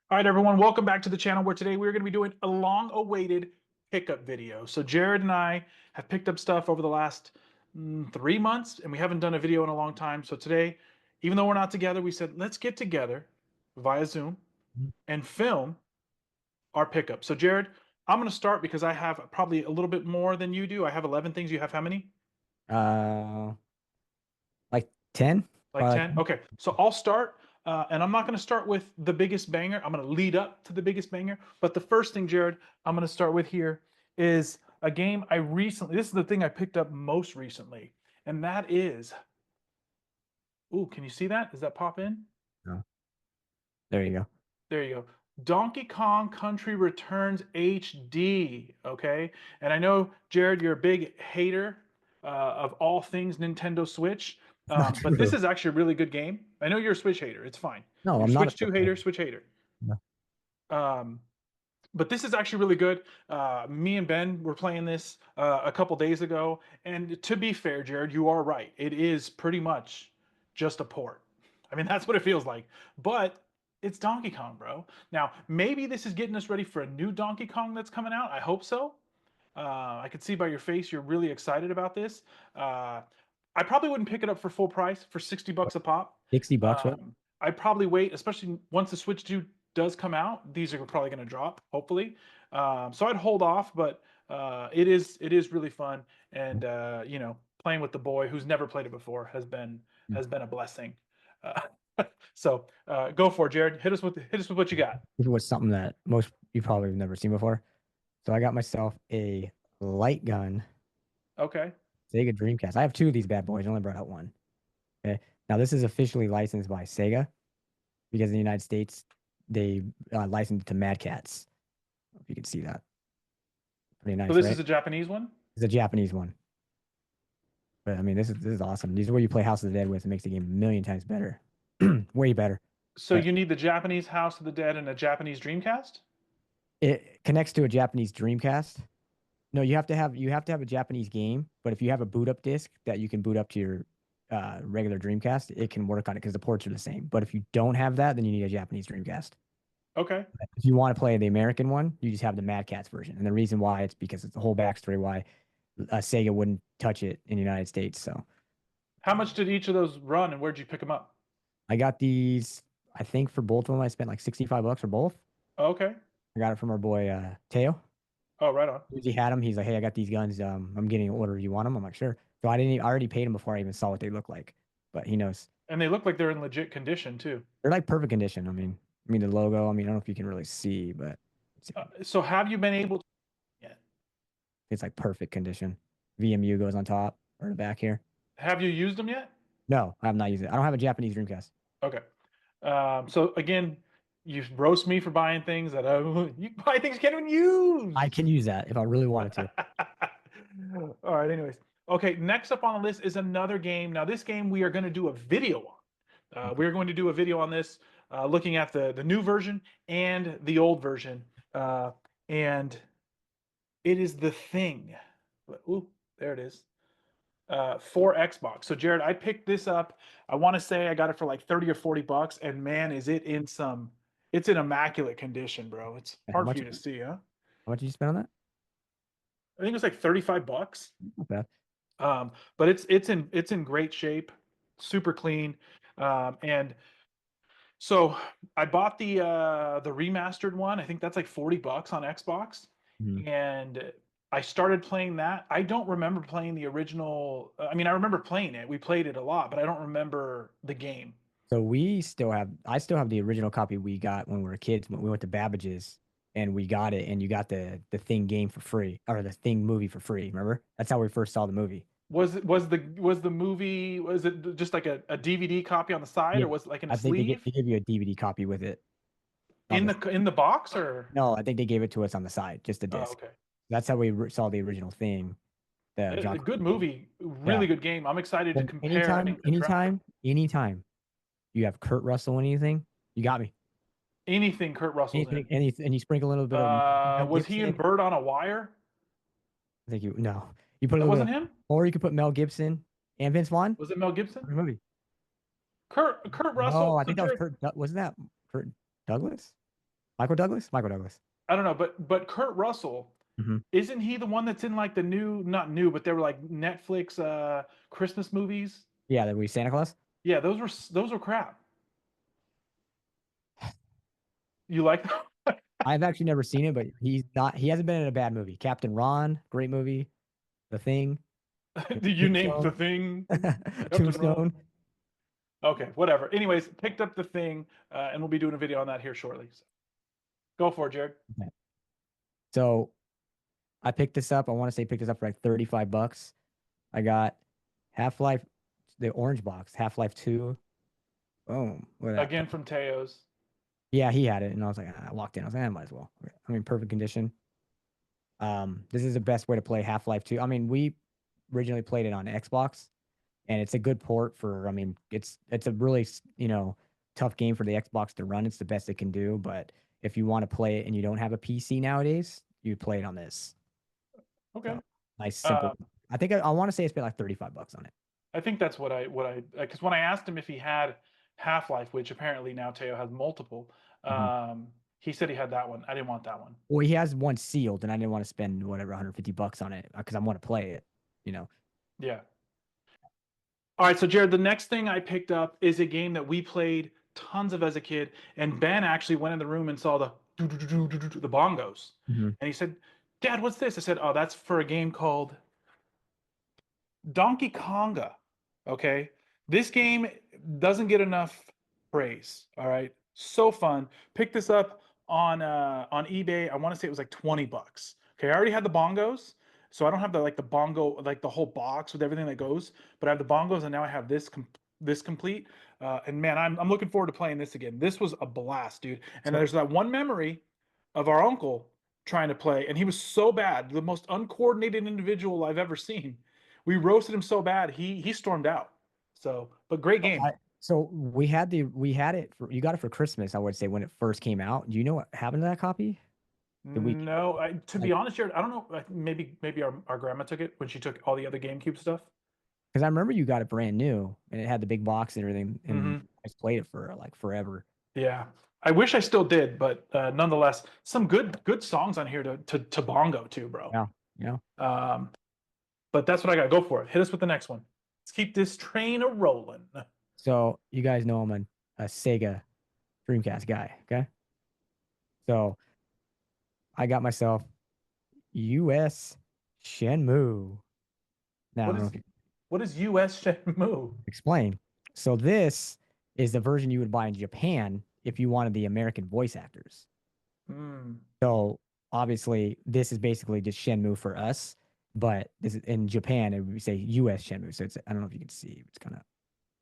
All right, everyone, welcome back to the channel where today we're going to be doing a long-awaited pickup video. So Jared and I have picked up stuff over the last 3 months, and we haven't done a video in a long time. So today, even though we're not together, we said, let's get together via Zoom and film our pickup. So Jared, I'm going to start because I have probably a little bit more than you do. I have 11 things. You have how many? Uh, like 10? Like Probably 10? like Okay, so I'll start, and I'm not going to start with the biggest banger. I'm going to lead up to the biggest banger. But the first thing, Jared, I'm going to start with here is a game I recently, this is the thing I picked up most recently, and that is, ooh, can you see that? Does that pop in? no. There you go. There you go. Donkey Kong Country Returns HD. Okay. And I know, Jared, you're a big hater of all things Nintendo Switch. It's not But this true. is actually a really good game. I know you're a Switch hater. It's fine. No, You're I'm not a Switch 2 Switch hater, hater. Switch hater. No. Um, but this is actually really good. Me and Ben were playing this a couple days ago. And to be fair, Jared, you are right. It is pretty much just a port. I mean, that's what it feels like. But it's Donkey Kong, bro. Now, maybe this is getting us ready for a new Donkey Kong that's coming out. I hope so. I could see by your face you're really excited about this. Uh, I probably wouldn't pick it up for full price for 60 bucks a pop. $60, what? I'd probably wait, especially once the Switch 2 does come out. These are probably going to drop, hopefully. So I'd hold off, but it is really fun, and playing with the boy who's never played it before has been a blessing. Uh, so go for it, Jared. Hit us with what you got. This was something that most you probably have never seen before. So I got myself a light gun Okay. Sega Dreamcast. I have two of these bad boys. I only brought out one. Okay. Now this is officially licensed by Sega because in the United States they licensed it to Mad Catz. If you can see that. Pretty So nice, this is right? a Japanese one. It's a Japanese one. But I mean this is awesome. These are where you play House of the Dead with. It makes the game a million times better. Way better. So But you need the Japanese House of the Dead and a Japanese Dreamcast. it connects to a Japanese Dreamcast. No, you have to have a Japanese game, but if you have a boot up disc that you can boot up to your regular Dreamcast, it can work on it because the ports are the same. But if you don't have that, then you need a Japanese Dreamcast. Okay. If you want to play the American one, you just have the Mad Catz version. And the reason why it's because it's the whole backstory why Sega wouldn't touch it in the United States. So How much did each of those run, and where'd you pick them up? I got these. I think for both of them, I spent like $65 for both. Okay. I got it from our boy Teo. Oh, right on. He had them. He's like, "Hey, I got these guns. I'm getting an order. You want them?" I'm like, "Sure." So I already paid him before I even saw what they look like. But he knows And they look like they're in legit condition too. they're like perfect condition. I mean the logo. I don't know if you can really see, but So have you been able to yet? it's like perfect condition. VMU goes on top or the back here. Have you used them yet? No, I have not used it. I don't have a Japanese Dreamcast. Okay. So again, you roast me for buying things that you buy things you can't even use. I can use that if I really wanted to. All right. Anyways, okay. Next up on the list is another game. Now, this game we are going to do a video on. We're going to do a video on this, looking at the new version and the old version, and it is The Thing. Ooh, there it is. For Xbox. So Jared, I picked this up. I want to say I got it for like 30 or 40 bucks, and man, is it in some it's in immaculate condition, bro. It's How hard for much? you to see, huh? How much did you spend on that? I think it was like 35 bucks. Not bad. But it's in great shape, super clean. And so I bought the remastered one. I think that's like 40 bucks on Xbox. Mhm. And I started playing that. I don't remember playing the original. I mean, I remember playing it. We played it a lot, but I don't remember the game. So I still have the original copy we got when we were kids. When we went to Babbage's and we got it, and you got the Thing game for free or the Thing movie for free. Remember? That's how we first saw the movie. Was the movie, was it just like a DVD copy on the side, Yeah, or was it like in a I think sleeve they give you a DVD copy with it on in the. the box, or? No, I think they gave it to us on the side, just a Oh, disc. okay. That's how we saw the original Thing, the A John good Carpenter movie. movie, Yeah. really good game. I'm excited to Well, compare and contrast. anytime you have Kurt Russell in anything, you got me. Anything Kurt Russell's Anything, in. and you sprinkle a little bit of Mel Was he in Gibson. Bird on a Wire? I think you no, you put a That little wasn't bit, him. or you could put Mel Gibson and Vince Vaughn. Was it Mel Gibson? Every movie. Kurt No, Russell. I So think that was Jared, Kurt. Wasn't that Kurt Douglas? Michael Douglas? Michael Douglas. I don't know, but Kurt Russell, Hmm. isn't he the one that's in like the new, not new, but they were like Netflix Christmas movies? Yeah, that we Santa Claus. Yeah, those were crap. You like them? I've actually never seen it, but he's not. He hasn't been in a bad movie. Captain Ron, great movie. The Thing. Do you name the Tombstone. thing Captain Ron? Tombstone. Okay, whatever. Anyways, picked up the thing, and we'll be doing a video on that here shortly. So go for it, Jared. Okay. So I picked this up. I want to say picked this up for like 35 bucks. I got Half-Life, the orange box, Half-Life 2. Boom. Look at that. Again from Teos. Yeah, he had it. And I was like, I walked in. I was like, I might as well. I mean, perfect condition. This is the best way to play Half-Life 2. I mean, we originally played it on Xbox, and it's a good port for, I mean, it's a really, tough game for the Xbox to run. It's the best it can do. But if you want to play it and you don't have a PC nowadays, you play it on this. Okay. So, nice, simple. I think I want to say I spent like 35 bucks on it. I think that's what I because when I asked him if he had Half-Life, which apparently now Teo has multiple, Mhm. he said he had that one. I didn't want that one. Well, he has one sealed, and I didn't want to spend whatever 150 bucks on it because I want to play it. You know. Yeah. All right, so Jared, the next thing I picked up is a game that we played tons of as a kid, and Ben actually went in the room and saw the the bongos, Mhm. and he said, "Dad, what's this?" I said, "Oh, that's for a game called Donkey Konga." Okay, this game doesn't get enough praise. All right, so fun. Picked this up on eBay. I want to say it was like 20 bucks. Okay, I already had the bongos, so I don't have the bongo like the whole box with everything that goes, but I have the bongos, and now I have this complete. And man, I'm looking forward to playing this again. This was a blast, dude. And So there's that one memory of our uncle trying to play, and he was so bad, the most uncoordinated individual I've ever seen. We roasted him so bad he stormed out. So, but great game. so we had it for you got it for Christmas, I would say, when it first came out. Do you know what happened to that copy? Did we No, to be like honest, Jared, I don't know. Maybe our grandma took it when she took all the other GameCube stuff. because I remember you got it brand new and it had the big box and everything, and Hmm. I just played it for like forever. Yeah, I wish I still did, but nonetheless, some good songs on here to bongo too, bro. Yeah, yeah. Um, but that's what I got. Go for it. Hit us with the next one. Let's keep this train a rolling. So you guys know I'm a Sega Dreamcast guy, okay? So I got myself US Shenmue. Now I What don't know is if you what is US Shenmue? explain. So this is the version you would buy in Japan if you wanted the American voice actors. Hmm. So obviously, this is basically just Shenmue for us, but this is in Japan. It would say U.S. Shenmue. So it's I don't know if you can see. It's kind of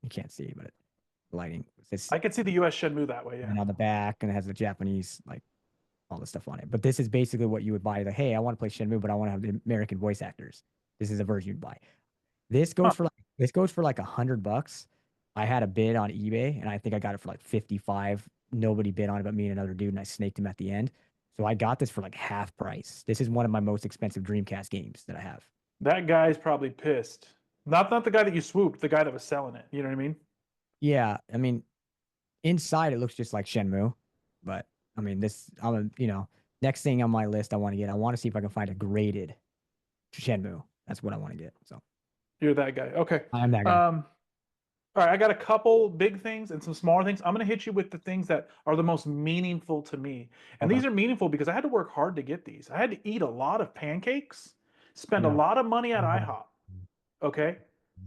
you can't see, but lighting. It's I could see the US Shenmue that way. Yeah. and on the back, and it has the Japanese like all the stuff on it. But this is basically what you would buy. Like, hey, I want to play Shenmue, but I want to have the American voice actors. This is a version you'd buy. Huh. This goes for like $100. I had a bid on eBay, and I think I got it for like 55. Nobody bid on it but me and another dude, and I snaked him at the end. So I got this for like half price. This is one of my most expensive Dreamcast games that I have. That guy's probably pissed. Not the guy that you swooped, the guy that was selling it. You know what I mean? Yeah, I mean, inside it looks just like Shenmue, but I mean, next thing on my list I want to get. I want to see if I can find a graded Shenmue. That's what I want to get. So You're that guy. Okay. I'm that guy. All right, I got a couple big things and some smaller things. I'm going to hit you with the things that are the most meaningful to me. And Okay. these are meaningful because I had to work hard to get these. I had to eat a lot of pancakes, spend a No. lot of money at I IHOP, okay,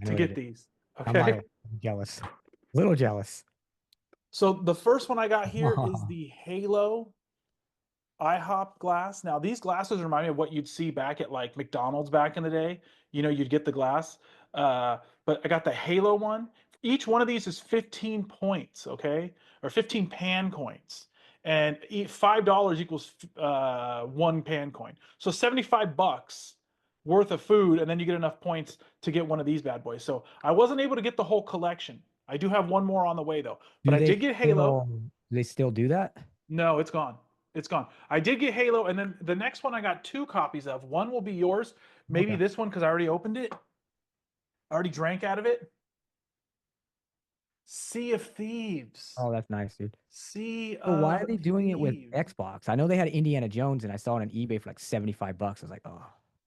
know to what it get is. these. I'm Okay. jealous. A little jealous. So the first one I got here is the Halo IHOP glass. Now, these glasses remind me of what you'd see back at like McDonald's back in the day. You know, you'd get the glass. But I got the Halo one. Each one of these is 15 points, okay? Or 15 pan coins. And $5 equals one pan coin. So 75 bucks worth of food, and then you get enough points to get one of these bad boys. So I wasn't able to get the whole collection. I do have one more on the way though. But I did get Halo. Do they still do that? No, it's gone. It's gone. I did get Halo, and then the next one I got two copies of. One will be yours. Maybe Okay. this one because I already opened it. I already drank out of it. Sea of Thieves. Oh, that's nice, dude. Sea So why of are they doing it with Thieves. Xbox? I know they had Indiana Jones, and I saw it on eBay for like 75 bucks. I was like, oh,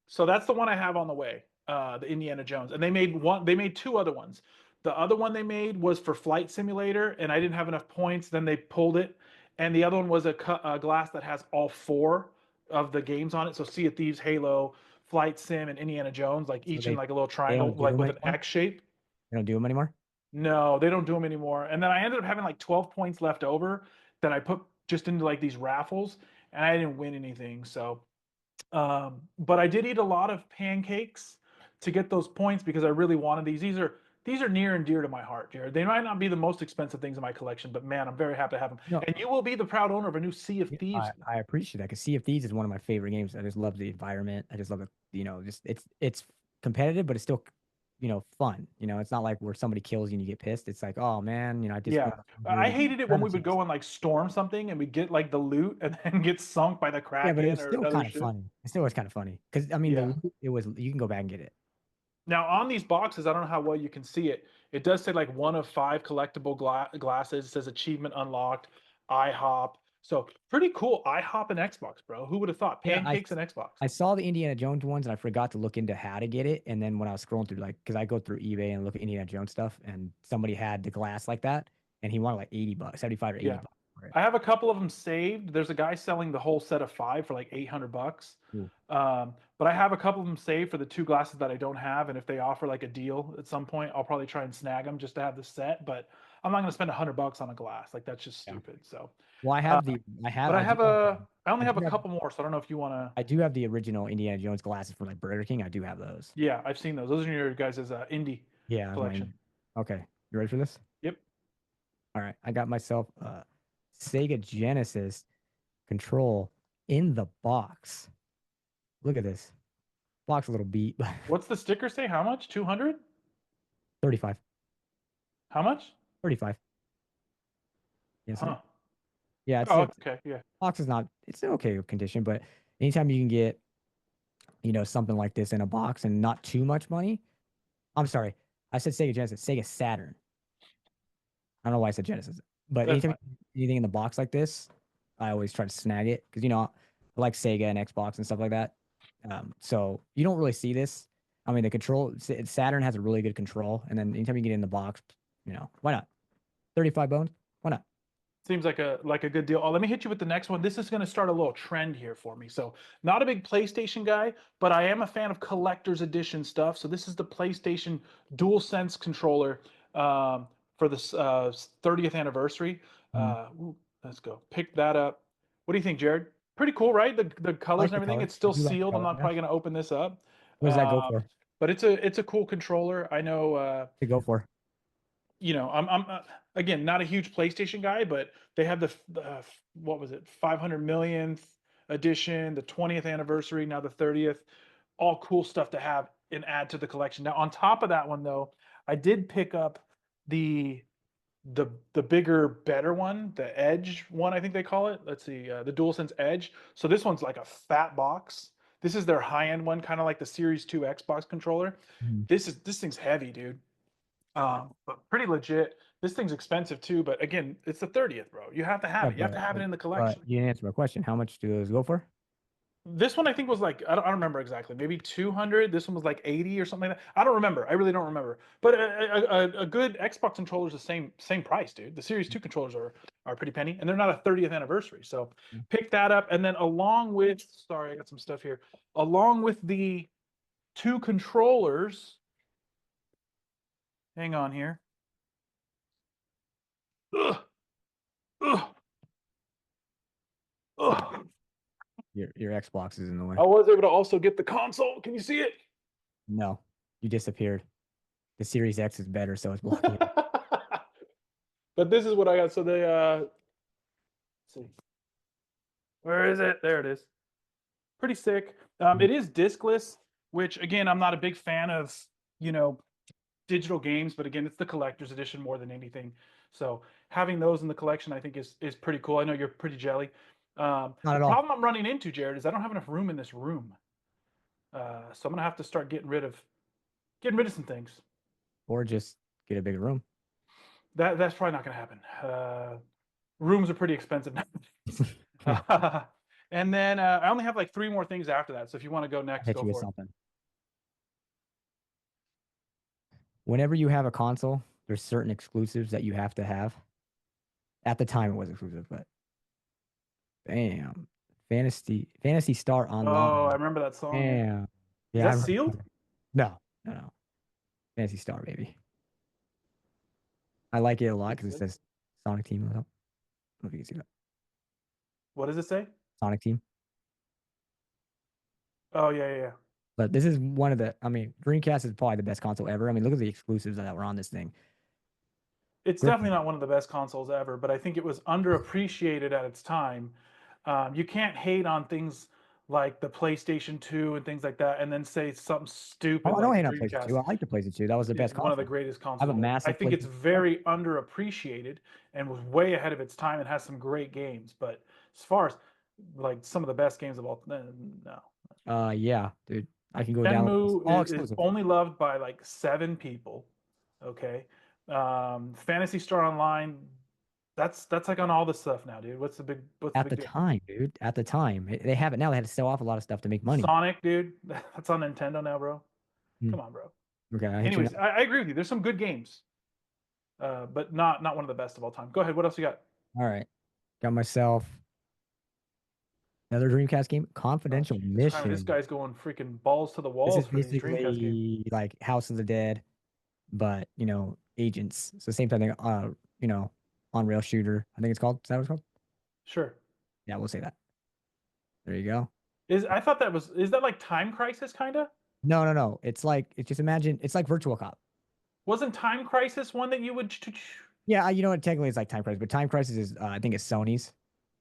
So that's the one I have on the way, the Indiana Jones. And they made one. They made two other ones. The other one they made was for Flight Simulator, and I didn't have enough points. Then they pulled it. And the other one was a glass that has all four of the games on it. So Sea of Thieves, Halo, Flight Sim, and Indiana Jones, like so each in like a little they triangle, don't do like them with an anymore. X shape. They don't do them anymore. No, they don't do them anymore. And then I ended up having like 12 points left over that I put just into like these raffles, and I didn't win anything. So but I did eat a lot of pancakes to get those points because I really wanted these. These are near and dear to my heart, Jared. They might not be the most expensive things in my collection, but man, I'm very happy to have them. No, And you will be the proud owner of a new Sea of yeah, Thieves. I appreciate that because Sea of Thieves is one of my favorite games. I just love the environment. I just love the, just it's competitive, but it's still, fun. It's not like where somebody kills you and you get pissed. It's like, oh man, I just Yeah, want to enjoy I the hated it when we would strategies. go and like storm something and we'd get like the loot and then get sunk by the Yeah, but it Kraken was or still another kind of ship. funny. It still was kind of funny because I mean, the Yeah. loot, it was you can go back and get it. Now on these boxes, I don't know how well you can see it. It does say like one of five collectible glasses. It says achievement unlocked, IHOP. So pretty cool. IHOP and Xbox, bro. Who would have thought? Yeah, Pancakes and Xbox. I saw the Indiana Jones ones and I forgot to look into how to get it. And then when I was scrolling through, like, because I go through eBay and look at Indiana Jones stuff, and somebody had the glass like that, and he wanted like 80 bucks, 75 or 80 Yeah. bucks for it. I have a couple of them saved. There's a guy selling the whole set of five for like 800 bucks. Ooh, But I have a couple of them saved for the two glasses that I don't have. And if they offer like a deal at some point, I'll probably try and snag them just to have the set. But I'm not going to spend 100 bucks on a glass. Like that's just yeah. stupid. So, Well, uh, I do have, I only I have do a have, couple more. So I don't know if you want to. I do have the original Indiana Jones glasses from like Burger King. I do have those. Yeah, I've seen those. Those are your guys' indie Yeah, that's collection. mine. Okay, you ready for this? Yep. All right, I got myself a Sega Genesis control in the box. Look at this box, a little beat, but What's the sticker say? How much? 200? 35, How much? 35. Yes, sir. Huh. Yeah, Oh, okay. Yeah. box is not, it's in okay condition, but anytime you can get, something like this in a box and not too much money. I'm sorry, I said Sega Genesis, Sega Saturn. I don't know why I said Genesis, but That's anytime fine. anything in the box like this, I always try to snag it because I like Sega and Xbox and stuff like that. So you don't really see this. I mean, the control Saturn has a really good control, and then anytime you get in the box, why not? 35 bones, why not? Seems like a good deal. Oh, let me hit you with the next one. This is going to start a little trend here for me. So, not a big PlayStation guy, but I am a fan of collector's edition stuff. So, this is the PlayStation DualSense controller for the 30th anniversary. Mm. Ooh, let's go. Pick that up. What do you think, Jared? Pretty cool, right? The I colors like and the everything. color. It's I still do like the sealed. I'm color. not Yeah. probably going to open this up. What does that go Um, for? but it's a cool controller. I know. To go for? I'm again not a huge PlayStation guy, but they have the what was it, 500 millionth edition, the 20th anniversary, now the 30th, all cool stuff to have and add to the collection. Now on top of that one though, I did pick up the the bigger, better one, the Edge one, I think they call it. Let's see, the DualSense Edge. So this one's like a fat box. This is their high-end one, kind of like the Series 2 Xbox controller. Mhm. This thing's heavy, dude. But pretty legit. This thing's expensive too, but again, it's the 30th, bro. You have to have Yeah, it. You have to have it in the collection. you didn't answer my question. How much do those go for? This one I think was like I don't remember exactly. Maybe 200. This one was like 80 or something like that. I don't remember. I really don't remember. But a good Xbox controller is the same price, dude. The Series 2 controllers are pretty penny, and they're not a 30th anniversary. So Mm. pick that up, and then along with sorry, I got some stuff here. Along with the two controllers, hang on here. Ugh, ugh, ugh. Your Xbox is in the way. I was able to also get the console. Can you see it? No, you disappeared. The Series X is better, so it's blocking it. But this is what I got. So they let's see. Where is it? There it is. Pretty sick. It is discless, which again, I'm not a big fan of, you know, digital games, but again, it's the collector's edition more than anything. So having those in the collection, I think is pretty cool. I know you're pretty jelly. Not The at all. problem I'm running into, Jared, is I don't have enough room in this room. So I'm gonna have to start getting rid of some things. Or just get a bigger room. That's probably not gonna happen. Rooms are pretty expensive now. Yeah, And then I only have like 3 more things after that. So if you want to go I'll next, hit go you with for it. something. Whenever you have a console, there's certain exclusives that you have to have. At the time, it was exclusive, but bam, Fantasy Star Oh, I Online. remember that song. Yeah. Damn. Is Yeah, I that remember. sealed? No, no, no. Fantasy Star, baby. I like it a lot Looks because it good. says Sonic Team on top. I don't know if you can see that. What does it say? Sonic Team. Oh yeah, yeah, yeah. But this is one of the, I mean, Dreamcast is probably the best console ever. I mean, look at the exclusives that were on this thing. It's Grip. definitely not one of the best consoles ever, but I think it was underappreciated at its time. You can't hate on things like the PlayStation 2 and things like that, and then say something Oh, stupid I don't like the hate on PlayStation 2. Dreamcast I like the PlayStation 2. That was the is best one of the console. greatest I have a consoles ever. I massive think it's PlayStation collection. very underappreciated and was way ahead of its time and has some great games. But as far as like some of the best games of all, no. Yeah, dude. I can go down the list. Shenmue All is exclusive. only loved by like 7 people. Okay. Fantasy Star Online, that's like on all the stuff now, dude. What's the At big the deal? time, dude. At the time. They have it now. They had to sell off a lot of stuff to make money. Sonic, dude, that's on Nintendo now, bro. Hmm. Come on, bro. Okay, I hit you. Anyways, I agree with you. There's some good games, but not one of the best of all time. Go ahead. What else you got? All right. Got myself another Dreamcast game, Oh, Confidential Jesus Christ, this Mission. guy's going freaking balls to the This walls is for these Dreamcast games. basically like House of the Dead, but agents. So same thing. On rail shooter. I think it's called. Is that what it's called? Sure. Yeah, we'll say that. There you go. I thought is that like Time Crisis kind of? No, no, no. It's just imagine it's like Virtual Cop. Wasn't Time Crisis one that you would? Yeah, you know what? Technically, it's like Time Crisis, but Time Crisis is I think it's Sony's,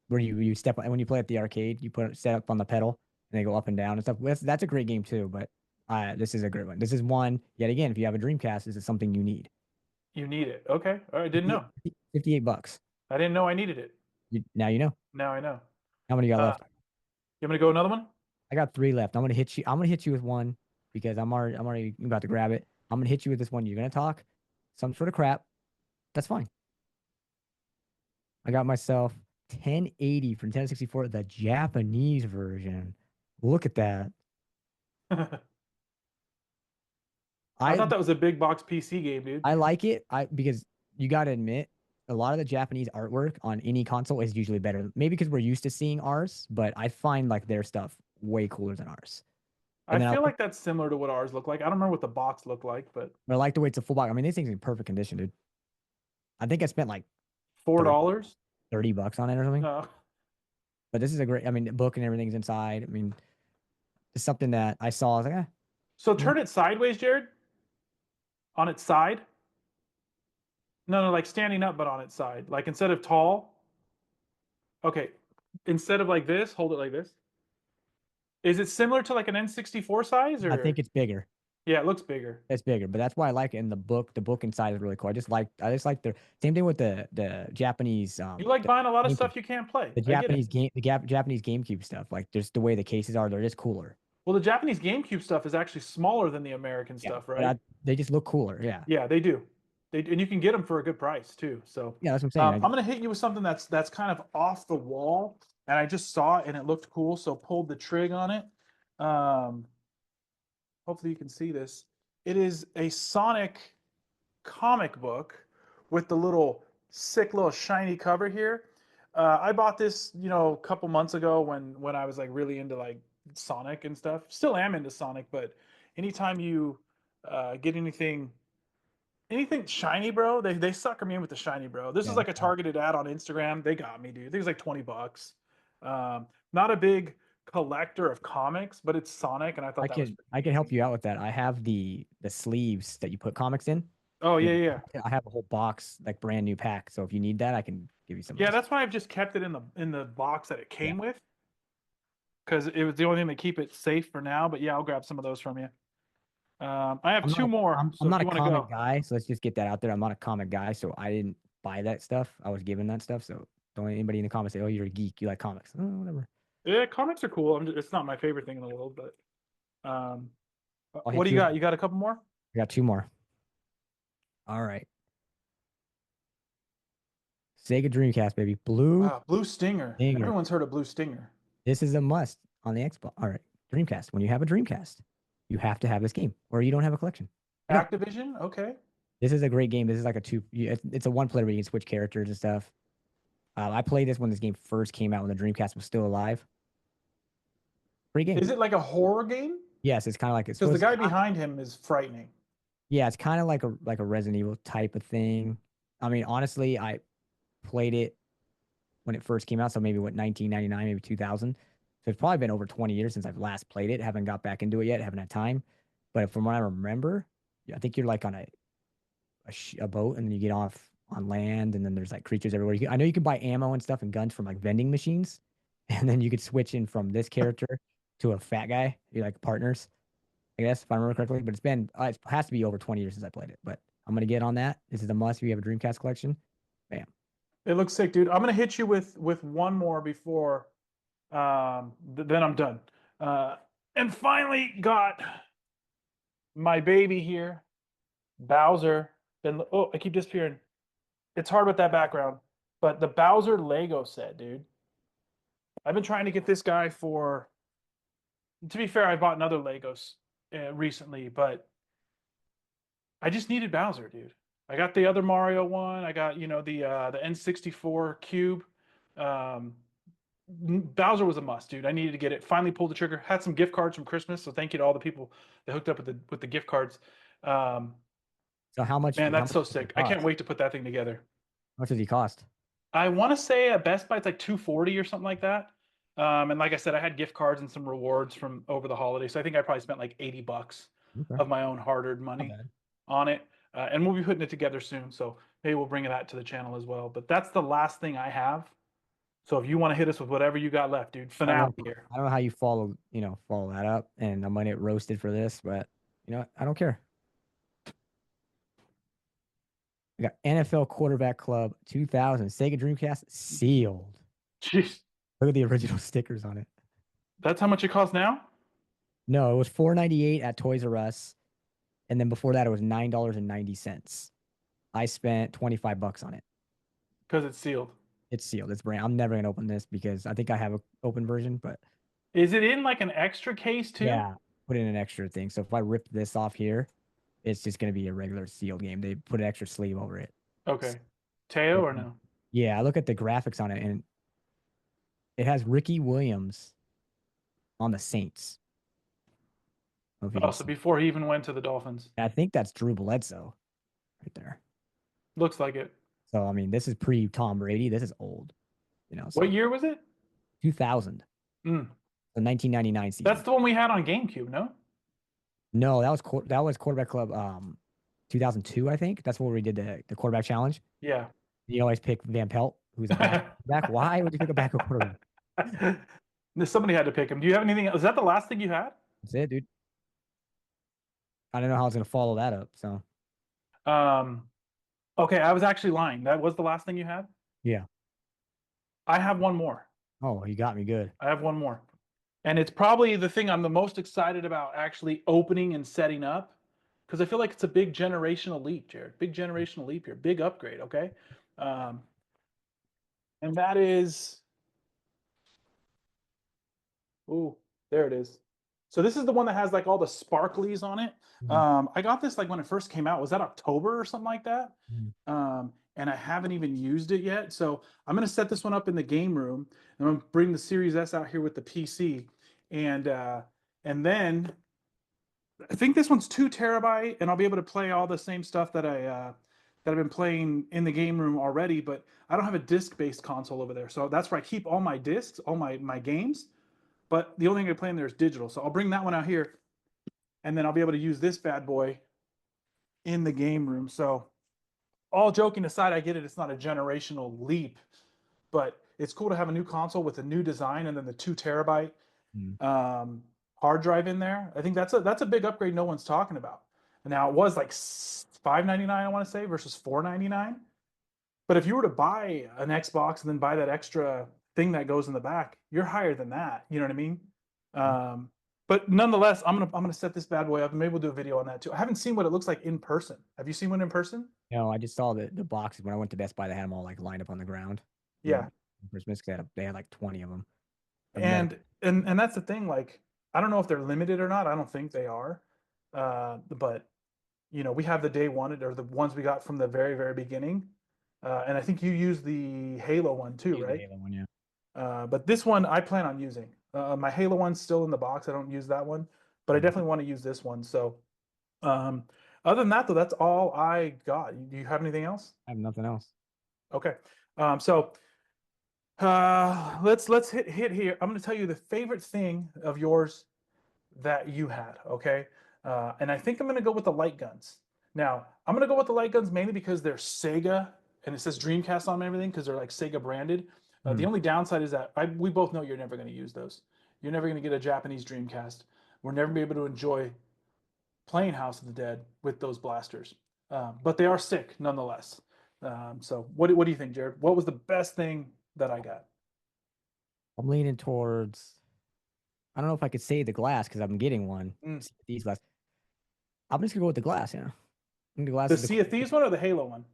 where you step when you play at the arcade, you set up on the pedal and they go up and down and stuff. That's a great game too, but this is a great one. This is one yet again. If you have a Dreamcast, this is something you need. You need it. Okay. All right. Didn't 50 know. $58. I didn't know I needed it. Now you know. Now I know. How many you got Uh, left? you want me to go another one? I got three left. I'm gonna hit you. I'm gonna hit you with one because I'm already about to grab it. I'm gonna hit you with this one. You're gonna talk some sort of crap. That's fine. I got myself 1080 from 1064, the Japanese version. Look at that. I I thought that was a big box PC game, dude. I like it. Because you gotta admit, a lot of the Japanese artwork on any console is usually better. Maybe because we're used to seeing ours, but I find like their stuff way cooler than ours. I And then feel like that's similar to what ours looked like. I don't remember what the box looked like, but I like the way it's a full box. I mean, this thing's in perfect condition, dude. I think I spent like $4. 30, $30 on it or something. No. But this is a great, I mean, the book and everything's inside. I mean, it's something that I saw. I was like, So you know, turn it sideways, Jared. On its side. No, no, like standing up, but on its side. Like instead of tall. Okay. Instead of like this, hold it like this. Is it similar to like an N64 size I think or? it's bigger. Yeah, it looks bigger. It's bigger, but that's why I like it in the book. The book inside is really cool. I just like the same thing with the Japanese You like buying a lot of GameCube. stuff you can't play. The I get it. Japanese Japanese GameCube stuff. Like just the way the cases are, they're just cooler. Well, the Japanese GameCube stuff is actually smaller than the American Yeah, stuff, but right? they just look cooler. Yeah, Yeah, they do. And you can get them for a good price too. So yeah, that's what I'm saying. I'm gonna hit you with something that's kind of off the wall, and I just saw it and it looked cool, so pulled the trig on it. Um, hopefully you can see this. It is a Sonic comic book with the little sick little shiny cover here. I bought this, a couple months ago when I was like really into like Sonic and stuff. Still am into Sonic, but anytime you get anything shiny, bro, they sucker me in with the shiny, bro. This is Yeah, like a targeted ad on Instagram. They got me, dude. I think it's like $20. Not a big collector of comics, but it's Sonic, and I thought I that was can pretty I can help amazing. you out with that. I have the sleeves that you put comics in. Oh You yeah, know, yeah, I have a whole box, like brand new pack. So if you need that, I can give you some of yeah. those. That's why I've just kept it in the box that it Yeah. came with, because it was the only thing to keep it safe for now. But yeah, I'll grab some of those from you. I have I'm not two a, more, I'm so I'm if not you a want to comic go, guy, so let's just get that out there. I'm not a comic guy, so I didn't buy that stuff. I was given that stuff. So don't let anybody in the comments say, "Oh, you're a geek. You like comics." Oh, whatever. yeah, comics are cool. It's not my favorite thing in the world, but I'll what hit do you you. got? You got a couple more? I got two more. All right. Sega Dreamcast, baby. Blue Wow, Blue Stinger. Stinger. Everyone's heard of Blue Stinger. This is a must on the Xbox. All right, Dreamcast. When you have a Dreamcast, you have to have this game, or you don't have a collection. Yeah, Activision, okay. this is a great game. This is like a it's a one player where you can switch characters and stuff. I played this when this game first came out when the Dreamcast was still alive. Great game. Is it like a horror game? Yes, it's kind of like it's Because the supposed guy behind him is frightening. yeah, it's kind of like a Resident Evil type of thing. I mean, honestly, I played it when it first came out, so maybe what 1999, maybe 2000. So it's probably been over 20 years since I've last played it. Haven't got back into it yet. Haven't had time. But from what I remember, I think you're like on a boat, and then you get off on land, and then there's like creatures everywhere. I know you can buy ammo and stuff and guns from like vending machines, and then you could switch in from this character to a fat guy. You're like partners, I guess, if I remember correctly. But it has to be over 20 years since I played it. But I'm gonna get on that. This is a must if you have a Dreamcast collection. Bam. It looks sick, dude. I'm gonna hit you with one more before then I'm done. And finally got my baby here, Bowser. I keep disappearing. It's hard with that background, but the Bowser Lego set, dude. I've been trying to get this guy for. To be fair, I bought another Legos recently, but I just needed Bowser, dude. I got the other Mario one. I got the N64 cube. Bowser was a must, dude. I needed to get it. Finally pulled the trigger. Had some gift cards from Christmas, so thank you to all the people that hooked up with the gift cards. So how much? Man, how that's much so sick. I can't wait to put that thing together. How much does he cost? I want to say at Best Buy it's like $240 or something like that. And like I said, I had gift cards and some rewards from over the holidays, so I think I probably spent like $80 Okay. of my own hard-earned Not money bad. on it. And we'll be putting it together soon, so maybe we'll bring that to the channel as well. But that's the last thing I have. So if you want to hit us with whatever you got left, dude, finale here. I don't know how you follow that up, and I might get roasted for this, but I don't care. We got NFL Quarterback Club 2000 Sega Dreamcast sealed. Jeez, Look at the original stickers on it. that's how much it costs now? No, it was $4.98 at Toys R Us, and then before that it was $9.90. I spent $25 on it. Because it's sealed. It's sealed. It's brand. I'm never gonna open this because I think I have an open version, but Is it in like an extra case too? yeah, put in an extra thing. So if I rip this off here, it's just gonna be a regular sealed game. They put an extra sleeve over it. Okay. Teo or no? Yeah, I look at the graphics on it, and it has Ricky Williams on the Saints. I don't know if you Oh, can so see. before he even went to the Dolphins. I think that's Drew Bledsoe right there. Looks like it. So I mean, this is pre Tom Brady. This is old. So What year was it? 2000, Mm. the 1999 season. That's the one we had on GameCube, no? No, that was Quarterback Club 2002, I think. That's where we did the quarterback challenge. Yeah. You always pick Van Pelt, who's a back. Why would you pick a backup quarterback? Somebody had to pick him. Do you have anything else? Is that the last thing you had? That's it, dude. I don't know how it's gonna follow that up. So Okay, I was actually lying. That was the last thing you had? yeah. I have one more. Oh, you got me good. I have one more. And it's probably the thing I'm the most excited about actually opening and setting up because I feel like it's a big generational leap, Jared. Big generational leap here. Big upgrade, okay? And that is. Ooh, there it is. So this is the one that has like all the sparklies on it. I got this like when it first came out. Was that October or something like that? And I haven't even used it yet. So I'm going to set this one up in the game room. And I'm going to bring the Series S out here with the PC. And then I think this one's 2 terabyte, and I'll be able to play all the same stuff that I've been playing in the game room already. But I don't have a disc-based console over there. So that's where I keep all my discs, all my games. But the only thing I play in there is digital. So I'll bring that one out here, and then I'll be able to use this bad boy in the game room. So all joking aside, I get it. It's not a generational leap, but it's cool to have a new console with a new design and then the 2 terabyte hard drive in there. I think that's a big upgrade no one's talking about. And now it was like $5.99, I want to say, versus $4.99. But if you were to buy an Xbox and then buy that extra thing that goes in the back, you're higher than that. You know what I mean? But nonetheless, I'm gonna set this bad boy up and maybe we'll do a video on that too. I haven't seen what it looks like in person. Have you seen one in person? No, I just saw the boxes when I went to Best Buy. They had them all like lined up on the ground. Yeah. Christmas, 'cause they had like 20 of them. I've never. And that's the thing. Like, I don't know if they're limited or not. I don't think they are. But you know, we have the day one or the ones we got from the very, very beginning. And I think you use the Halo one too, Use the right? Halo one, yeah. But this one I plan on using. My Halo one's still in the box. I don't use that one, but I definitely want to use this one. So, um, other than that, though, that's all I got. Do you have anything else? I have nothing else. Okay. So, let's hit here. I'm going to tell you the favorite thing of yours that you had. Okay. And I think I'm going to go with the light guns. Now, I'm going to go with the light guns mainly because they're Sega and it says Dreamcast on everything because they're like Sega branded. The only downside is that we both know you're never going to use those. You're never going to get a Japanese Dreamcast. We're never be able to enjoy playing House of the Dead with those blasters. But they are sick nonetheless. So what do you think, Jared? What was the best thing that I got? I'm leaning towards. I don't know if I could say the glass because I'm getting one. Mm. These glass. I'm just gonna go with the glass. Yeah, I think the glass The is the Sea of Thieves one or the Halo one?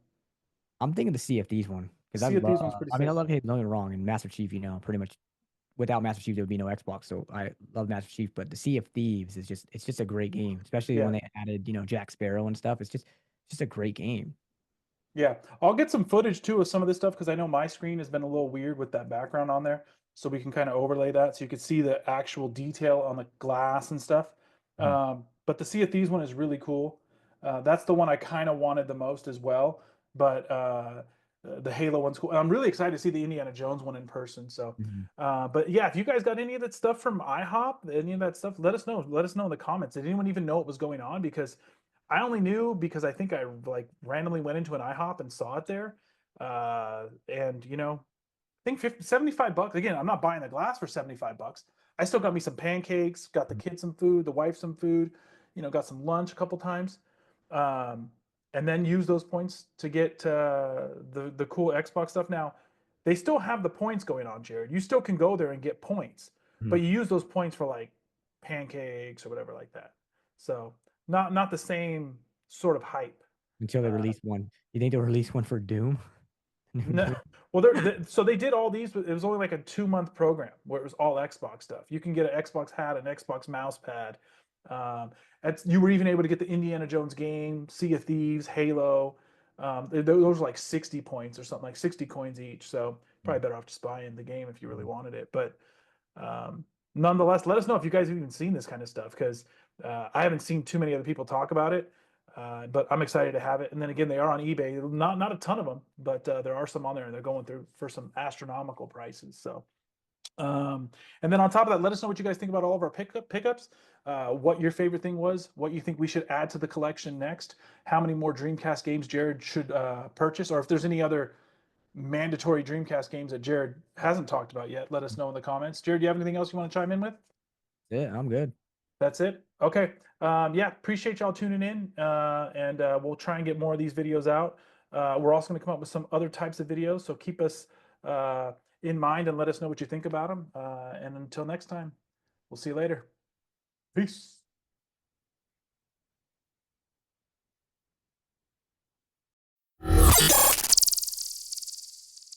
I'm thinking the CFDs one because I Sea of love. Thieves one's pretty I mean, I sick. love Halo. Don't get me wrong, and Master Chief. Pretty much without Master Chief there would be no Xbox. So I love Master Chief, but the Sea of Thieves is just a great game, especially Yeah. when they added Jack Sparrow and stuff. It's just a great game. Yeah, I'll get some footage too of some of this stuff because I know my screen has been a little weird with that background on there. So we can kind of overlay that so you can see the actual detail on the glass and stuff. Mhm. But the Sea of Thieves one is really cool. That's the one I kind of wanted the most as well. But the Halo one's cool. And I'm really excited to see the Indiana Jones one in person. So, Mhm. but yeah, if you guys got any of that stuff from IHOP, any of that stuff, let us know. Let us know in the comments. Did anyone even know what was going on? Because I only knew because I think I like randomly went into an IHOP and saw it there. And you know, I think 50, 75 bucks. Again, I'm not buying the glass for 75 bucks. I still got me some pancakes, got the kids some food, the wife some food, you know, got some lunch a couple times. Um, and then use those points to get the cool Xbox stuff. Now, they still have the points going on, Jared. You still can go there and get points, but Mhm. you use those points for like pancakes or whatever like that. So not the same sort of hype. Until they Uh, release one. You think they'll release one for Doom? no, well, so they did all these, but it was only like a 2 month program where it was all Xbox stuff. You can get an Xbox hat, an Xbox mouse pad. You were even able to get the Indiana Jones game, Sea of Thieves, Halo. Those were like 60 points or something, like 60 coins each. So probably better off just buying the game if you really wanted it. But um, nonetheless, let us know if you guys have even seen this kind of stuff because I haven't seen too many other people talk about it. But I'm excited to have it. And then again, they are on eBay. Not a ton of them, but there are some on there, and they're going through for some astronomical prices. So, and then on top of that, let us know what you guys think about all of our pickups. What your favorite thing was, what you think we should add to the collection next, how many more Dreamcast games Jared should purchase, or if there's any other mandatory Dreamcast games that Jared hasn't talked about yet. Let us know in the comments. Jared, do you have anything else you want to chime in with? Yeah, I'm good. That's it. Okay. Yeah, appreciate y'all tuning in, and we'll try and get more of these videos out. We're also going to come up with some other types of videos, so keep us in mind and let us know what you think about them. And until next time, we'll see you later. Peace.